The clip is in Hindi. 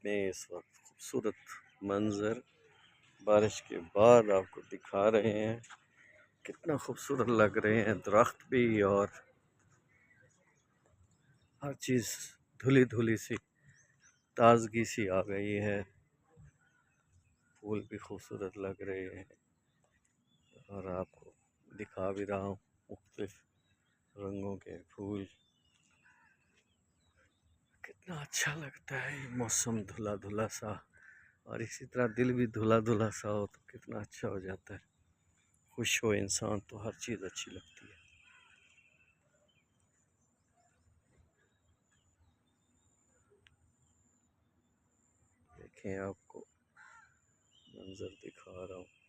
में इस वक्त खूबसूरत मंजर बारिश के बाद आपको दिखा रहे हैं। कितना खूबसूरत लग रहे हैं दरख्त भी, और हर चीज़ धुली धुली सी, ताजगी सी आ गई है। फूल भी खूबसूरत लग रहे हैं और आपको दिखा भी रहा हूँ मुख्तलिफ रंगों के फूल। कितना अच्छा लगता है ये मौसम, धुला धुला सा, और इसी तरह दिल भी धुला धुला सा हो तो कितना अच्छा हो जाता है। खुश हो इंसान तो हर चीज़ अच्छी लगती है। देखें, आपको मंजर दिखा रहा हूँ।